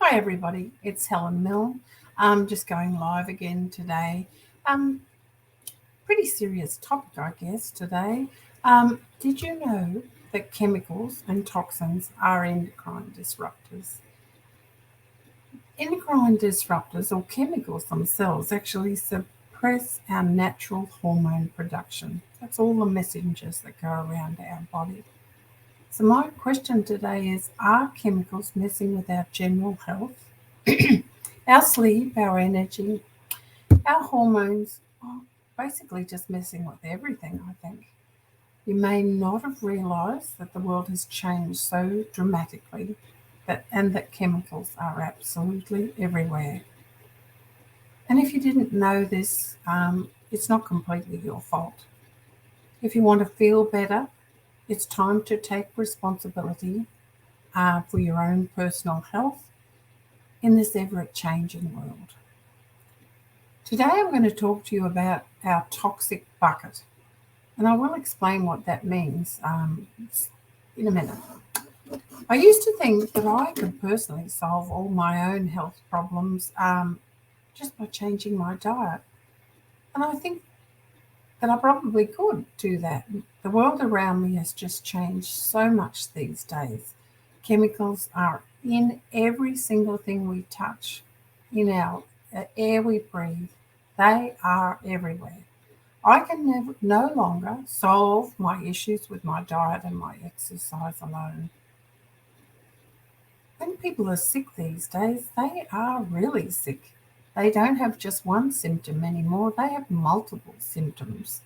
Hi everybody, it's Helen Milne. I'm just going live again today. Pretty serious topic, I guess, today. Did you know that chemicals and toxins are endocrine disruptors? Endocrine disruptors, or chemicals themselves, actually suppress our natural hormone production. That's all the messengers that go around our body. So my question today is, are chemicals messing with our general health? Our sleep, our energy, our hormones, basically just messing with everything, I think. You may not have realised that the world has changed so dramatically and that chemicals are absolutely everywhere. And if you didn't know this, it's not completely your fault. If you want to feel better, it's time to take responsibility for your own personal health in this ever-changing world. Today I'm going to talk to you about our toxic bucket, and I will explain what that means in a minute. I used to think that I could personally solve all my own health problems just by changing my diet, and I think that I probably could do that. The world around me has just changed so much these days. Chemicals are in every single thing we touch, in our air we breathe. They are everywhere. I can no longer solve my issues with my diet and my exercise alone. When people are sick these days, they are really sick. They don't have just one symptom anymore, they have multiple symptoms.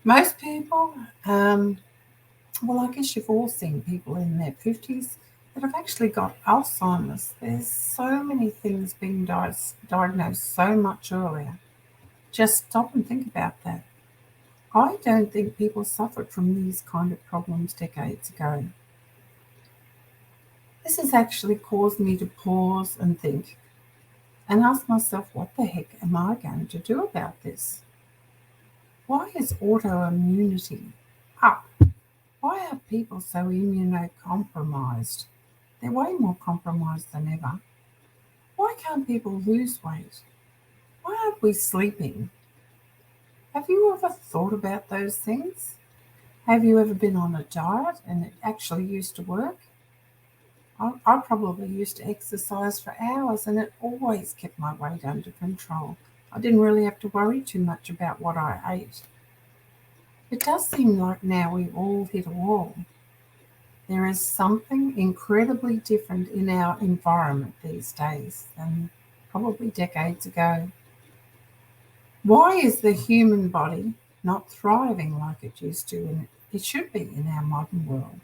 Most people, I guess you've all seen people in their 50s that have actually got Alzheimer's. There's so many things being diagnosed so much earlier. Just stop and think about that. I don't think people suffered from these kind of problems decades ago. This has actually caused me to pause and think and ask myself, what the heck am I going to do about this? Why is autoimmunity up? Why are people so immunocompromised? They're way more compromised than ever. Why can't people lose weight? Why aren't we sleeping? Have you ever thought about those things? Have you ever been on a diet and it actually used to work? I probably used to exercise for hours and it always kept my weight under control. I didn't really have to worry too much about what I ate. It does seem like now we've all hit a wall. There is something incredibly different in our environment these days than probably decades ago. Why is the human body not thriving like it used to and it should be in our modern world?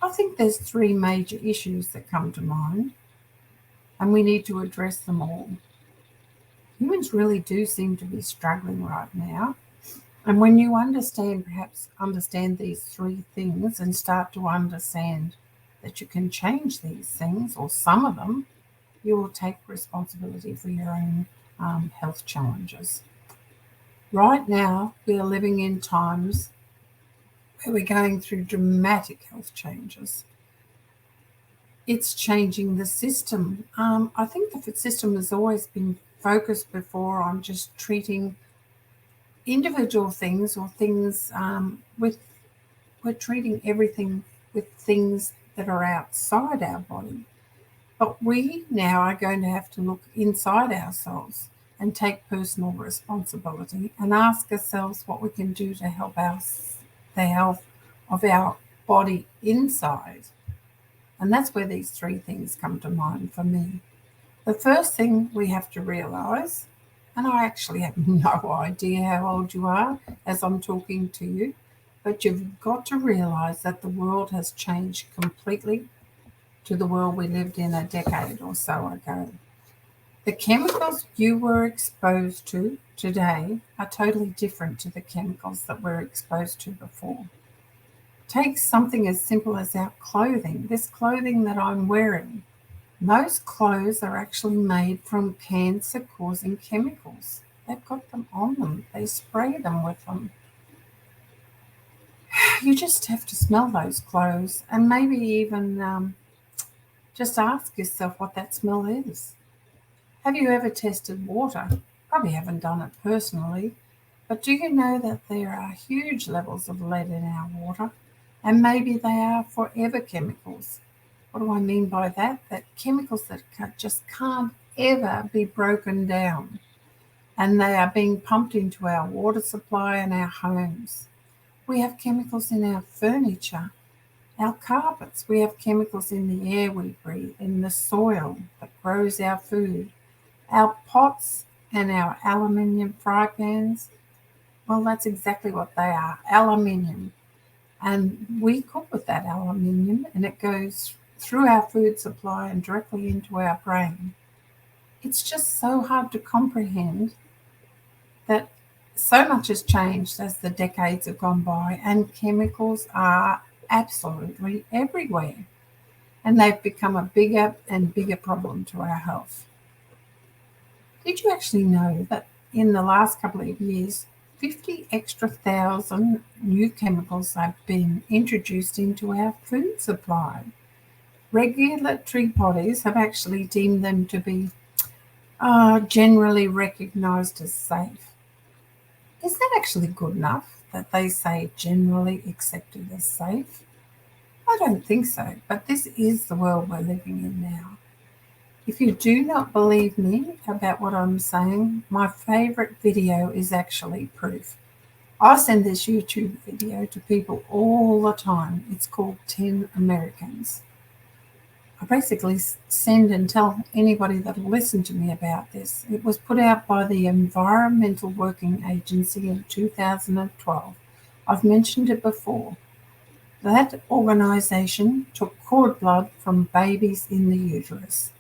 I think there's three major issues that come to mind, and we need to address them all. Humans really do seem to be struggling right now. And when you perhaps understand these three things and start to understand that you can change these things, or some of them, you will take responsibility for your own health challenges. Right now, we are living in times where we're going through dramatic health changes. It's changing the system. I think the system has always been focused before on just treating individual things or things we're treating everything with things that are outside our body. But we now are going to have to look inside ourselves and take personal responsibility and ask ourselves what we can do to help the health of our body inside. And that's where these three things come to mind for me. The first thing we have to realise, and I actually have no idea how old you are as I'm talking to you, but you've got to realise that the world has changed completely to the world we lived in a decade or so ago. The chemicals you were exposed to today are totally different to the chemicals that we're exposed to before. Take something as simple as our clothing. This clothing that I'm wearing, most clothes are actually made from cancer-causing chemicals. They've got them on them. They spray them with them. You just have to smell those clothes and maybe even Just ask yourself what that smell is. Have you ever tested water? Probably haven't done it personally, but do you know that there are huge levels of lead in our water? And maybe they are forever chemicals. What do I mean by that? That chemicals that just can't ever be broken down. And they are being pumped into our water supply and our homes. We have chemicals in our furniture, our carpets. We have chemicals in the air we breathe, in the soil that grows our food, our pots and our aluminium fry pans. Well, that's exactly what they are, aluminium. And we cook with that aluminium, and it goes through our food supply and directly into our brain. It's just so hard to comprehend that so much has changed as the decades have gone by, and chemicals are absolutely everywhere. And they've become a bigger and bigger problem to our health. Did you actually know that in the last couple of years, 50 extra thousand new chemicals have been introduced into our food supply? Regulatory bodies have actually deemed them to be generally recognised as safe. Is that actually good enough that they say generally accepted as safe? I don't think so, but this is the world we're living in now. If you do not believe me about what I'm saying, my favourite video is actually proof. I send this YouTube video to people all the time. It's called 10 Americans. I basically send and tell anybody that will listen to me about this. It was put out by the Environmental Working Agency in 2012. I've mentioned it before. That organisation took cord blood from babies in the uterus.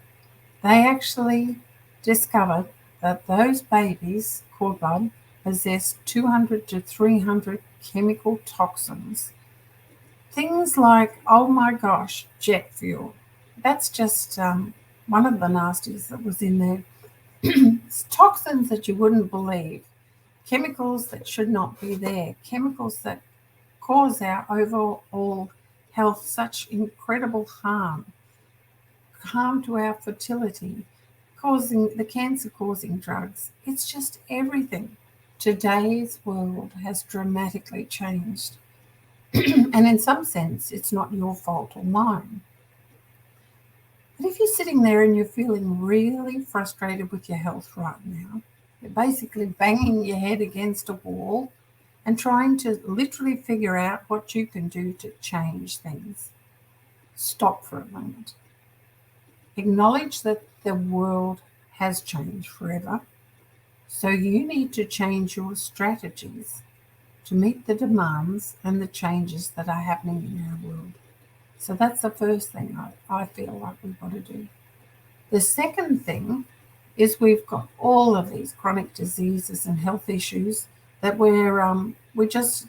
They actually discovered that those babies' cord blood possessed 200 to 300 chemical toxins. Things like, oh my gosh, jet fuel. That's just one of the nasties that was in there. It's toxins that you wouldn't believe. Chemicals that should not be there. Chemicals that cause our overall health such incredible harm to our fertility, causing the cancer-causing drugs. It's just everything. Today's world has dramatically changed. And in some sense, it's not your fault or mine. But if you're sitting there and you're feeling really frustrated with your health right now, you're basically banging your head against a wall and trying to literally figure out what you can do to change things. Stop for a moment. Acknowledge that the world has changed forever, so you need to change your strategies to meet the demands and the changes that are happening in our world. So that's the first thing I feel like we've got to do. The second thing is we've got all of these chronic diseases and health issues that we're just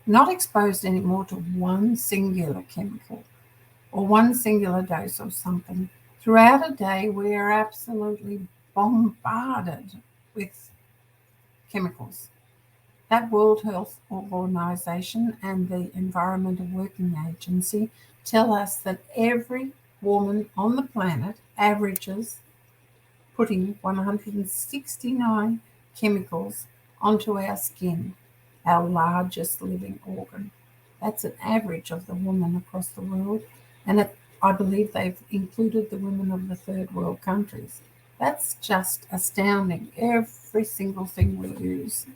not exposed anymore to one singular chemical or one singular dose of something. Throughout a day, we are absolutely bombarded with chemicals. That World Health Organization and the Environmental Working Agency tell us that every woman on the planet averages putting 169 chemicals onto our skin, our largest living organ. That's an average of the women across the world, and I believe they've included the women of the third world countries. That's just astounding, every single thing we use.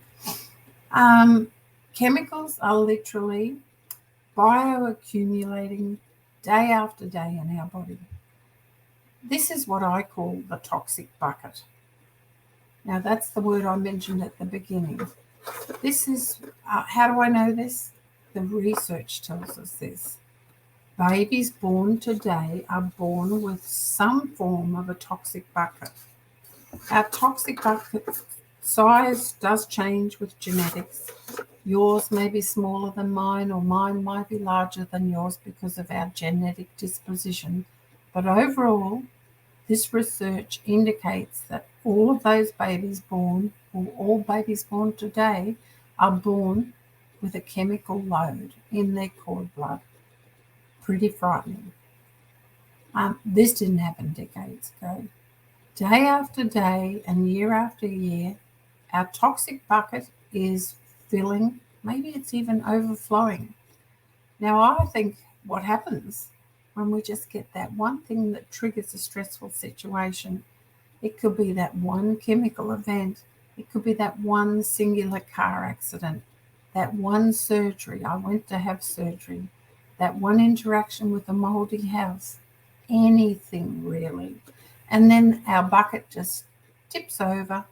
Chemicals are literally bioaccumulating day after day in our body. This is what I call the toxic bucket. Now, that's the word I mentioned at the beginning. This is, how do I know this? The research tells us this. Babies born today are born with some form of a toxic bucket. Our toxic bucket size does change with genetics. Yours may be smaller than mine, or mine might be larger than yours because of our genetic disposition. But overall, this research indicates that all of those babies born, or all babies born today, are born with a chemical load in their cord blood. Pretty frightening. This didn't happen decades ago. Day after day and year after year, our toxic bucket is filling, maybe it's even overflowing. Now, I think what happens when we just get that one thing that triggers a stressful situation, it could be that one chemical event, it could be that one singular car accident, that one surgery, I went to have surgery, that one interaction with a moldy house, anything really. And then our bucket just tips over,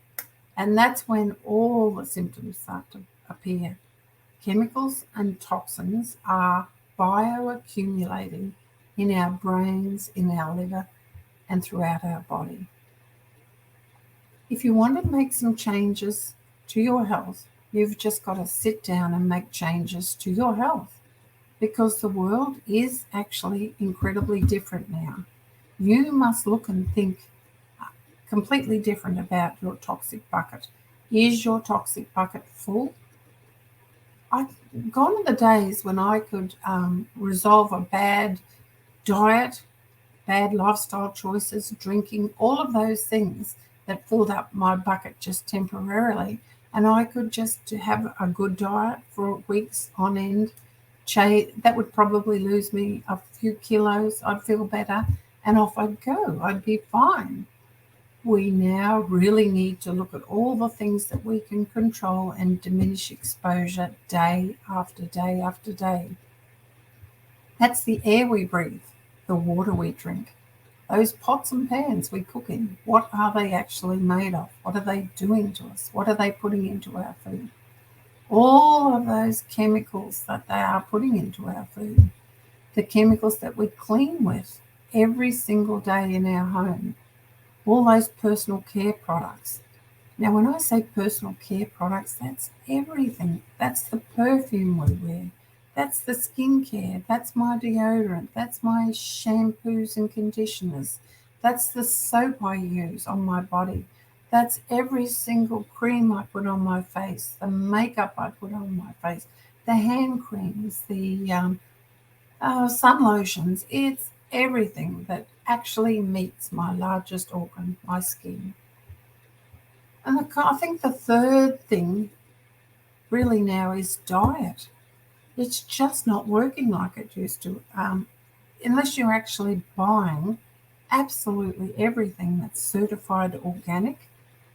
and that's when all the symptoms start to appear. Chemicals and toxins are bioaccumulating in our brains, in our liver, and throughout our body. If you want to make some changes to your health, you've just got to sit down and make changes to your health, because the world is actually incredibly different now. You must look and think completely different about your toxic bucket. Is your toxic bucket full? I've gone are the days when I could resolve a bad diet, bad lifestyle choices, drinking, all of those things that filled up my bucket just temporarily. And I could just have a good diet for weeks on end. That would probably lose me a few kilos. I'd feel better and off I'd go. I'd be fine. We now really need to look at all the things that we can control and diminish exposure day after day after day. That's the air we breathe, the water we drink, those pots and pans we cook in. What are they actually made of? What are they doing to us? What are they putting into our food? All of those chemicals that they are putting into our food, the chemicals that we clean with every single day in our home, all those personal care products. Now, when I say personal care products, that's everything. That's the perfume we wear. That's the skincare. That's my deodorant. That's my shampoos and conditioners. That's the soap I use on my body. That's every single cream I put on my face, the makeup I put on my face, the hand creams, the sun lotions. It's everything that actually meets my largest organ, my skin. And I think the third thing really now is diet. It's just not working like it used to, unless you're actually buying absolutely everything that's certified organic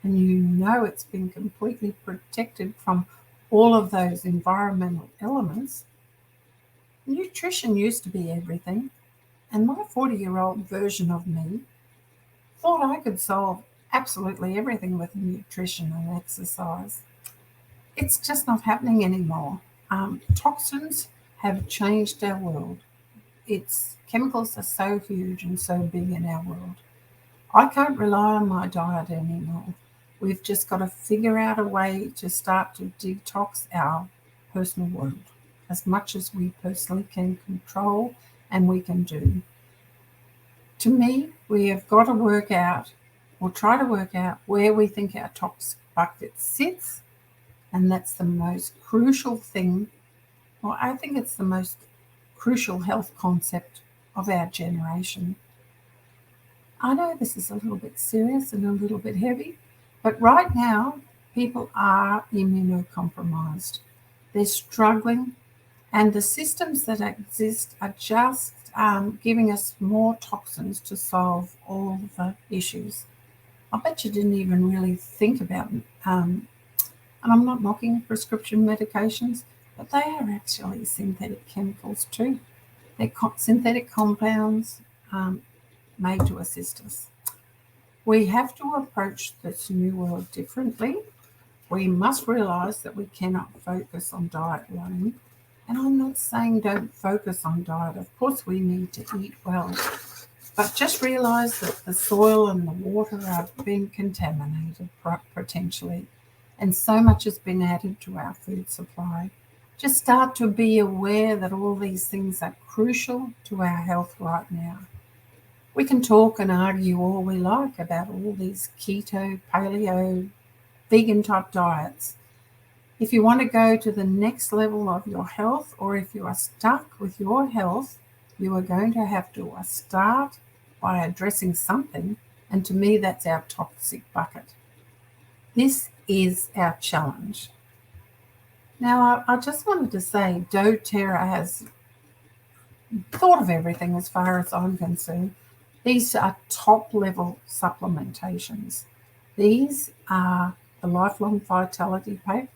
and you know it's been completely protected from all of those environmental elements. Nutrition used to be everything. And my 40-year-old version of me thought I could solve absolutely everything with nutrition and exercise. It's just not happening anymore. Toxins have changed our world. Chemicals are so huge and so big in our world. I can't rely on my diet anymore. We've just got to figure out a way to start to detox our personal world as much as we personally can control and we can do. To me, we have got to work out, or try to work out, where we think our toxic bucket sits, and that's the most crucial thing. Well, I think it's the most crucial health concept of our generation. I know this is a little bit serious and a little bit heavy, but right now, people are immunocompromised. They're struggling, and the systems that exist are just giving us more toxins to solve all the issues. I bet you didn't even really think about it. And I'm not knocking prescription medications, but they are actually synthetic chemicals too. They're synthetic compounds made to assist us. We have to approach this new world differently. We must realise that we cannot focus on diet alone. And I'm not saying don't focus on diet. Of course, we need to eat well. But just realise that the soil and the water are being contaminated potentially. And so much has been added to our food supply. Just start to be aware that all these things are crucial to our health right now. We can talk and argue all we like about all these keto, paleo, vegan type diets. If you want to go to the next level of your health, or if you are stuck with your health, you are going to have to start by addressing something, and to me that's our toxic bucket. This is our challenge. Now, I just wanted to say doTERRA has thought of everything as far as I'm concerned. These are top-level supplementations. These are the Lifelong Vitality Pack.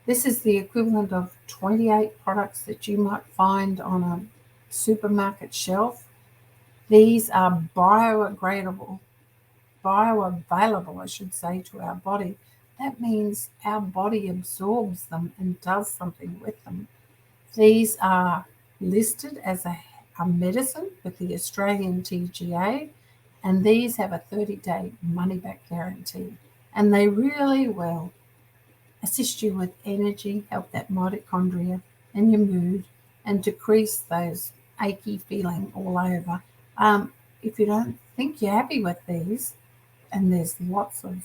This is the equivalent of 28 products that you might find on a supermarket shelf. These are bioavailable, I should say, to our body. That means our body absorbs them and does something with them. These are listed as a medicine with the Australian TGA, and these have a 30-day money-back guarantee. And they really will assist you with energy, help that mitochondria and your mood, and decrease those achy feeling all over. If you don't think you're happy with these, and there's lots of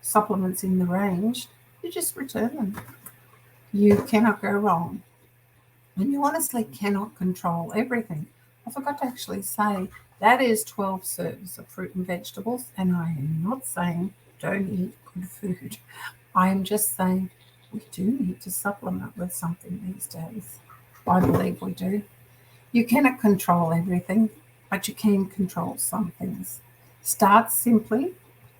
supplements in the range, you just return them. You cannot go wrong. And you honestly cannot control everything. I forgot to actually say that is 12 serves of fruit and vegetables, and I am not saying don't eat good food. I am just saying we do need to supplement with something these days. I believe we do. You cannot control everything, but you can control some things. Start simply,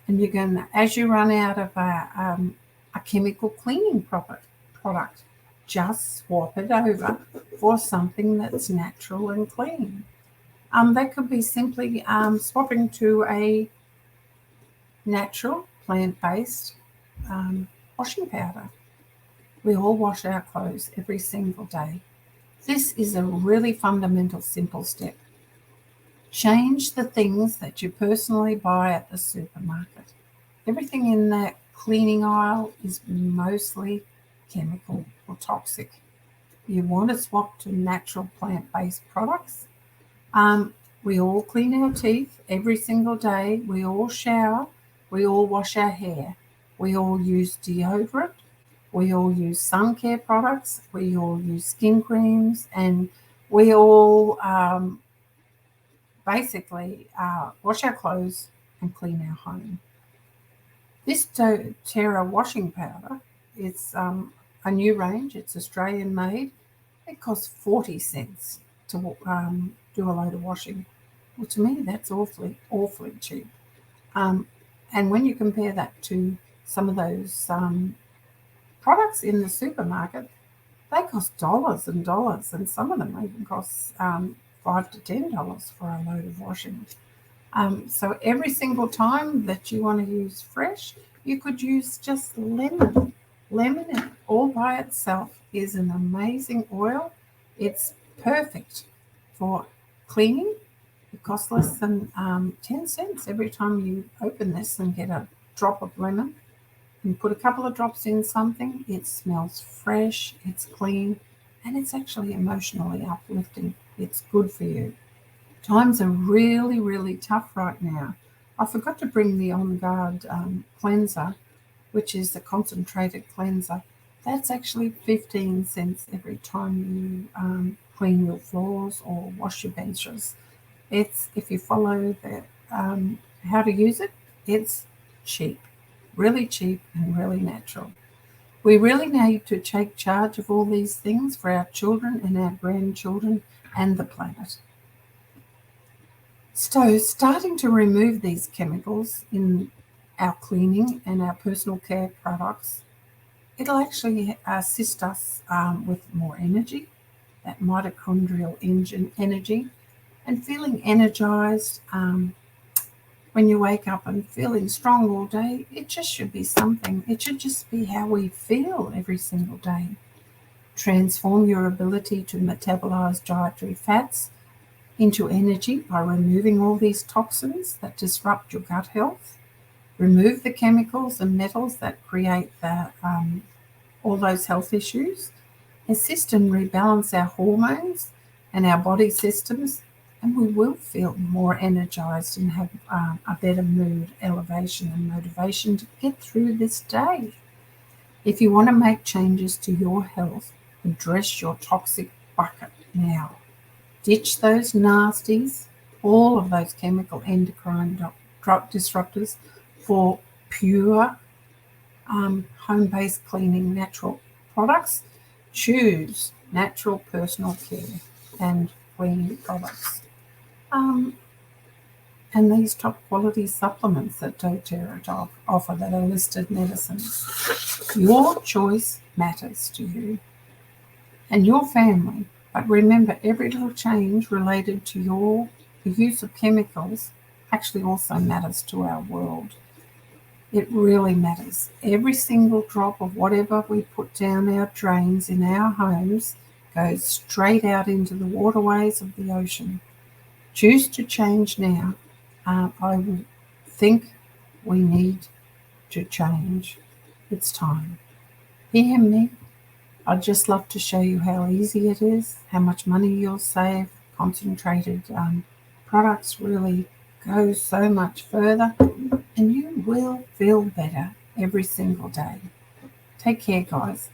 and you're going to, as you run out of a chemical cleaning product, just swap it over for something that's natural and clean. That could be simply swapping to a natural plant-based washing powder. We all wash our clothes every single day. This is a really fundamental, simple step. Change the things that you personally buy at the supermarket. Everything in that cleaning aisle is mostly chemical or toxic. You want to swap to natural plant-based products. We all clean our teeth every single day. We all shower. We all wash our hair. We all use deodorant. We all use sun care products. We all use skin creams. And we all basically wash our clothes and clean our home. This doTERRA washing powder, it's a new range. It's Australian made. It costs 40 cents to do a load of washing. Well, to me, that's awfully cheap. And when you compare that to some of those products in the supermarket, they cost dollars and dollars, and some of them even cost $5 to $10 for a load of washing. So every single time that you want to use fresh, you could use just lemon. Lemon all by itself is an amazing oil. It's perfect for cleaning. It costs less than 10 cents every time you open this and get a drop of lemon. And put a couple of drops in something. It smells fresh, it's clean, and it's actually emotionally uplifting. It's good for you. Times are really, really tough right now. I forgot to bring the On Guard cleanser, which is the concentrated cleanser. That's actually 15 cents every time you clean your floors or wash your benches. It's, if you follow the how to use it, it's cheap, really cheap and really natural. We really need to take charge of all these things for our children and our grandchildren and the planet. So starting to remove these chemicals in our cleaning and our personal care products, it'll actually assist us with more energy, that mitochondrial engine energy, and feeling energized. When you wake up and feeling strong all day, it just should be something. It should just be how we feel every single day. Transform your ability to metabolize dietary fats into energy by removing all these toxins that disrupt your gut health. Remove the chemicals and metals that create all those health issues. Assist and rebalance our hormones and our body systems, and we will feel more energized and have a better mood, elevation, and motivation to get through this day. If you want to make changes to your health, address your toxic bucket now. Ditch those nasties all of those chemical endocrine disruptors for pure home-based cleaning natural products. Choose natural personal care and cleaning products. And these top quality supplements that doTERRA offer that are listed medicines. Your choice matters to you and your family. But remember, every little change related to the use of chemicals actually also matters to our world. It really matters. Every single drop of whatever we put down our drains in our homes goes straight out into the waterways of the ocean. Choose to change now. I would think we need to change. It's time. Hear me? I'd just love to show you how easy it is, how much money you'll save. Concentrated products really go so much further, and you will feel better every single day. Take care, guys.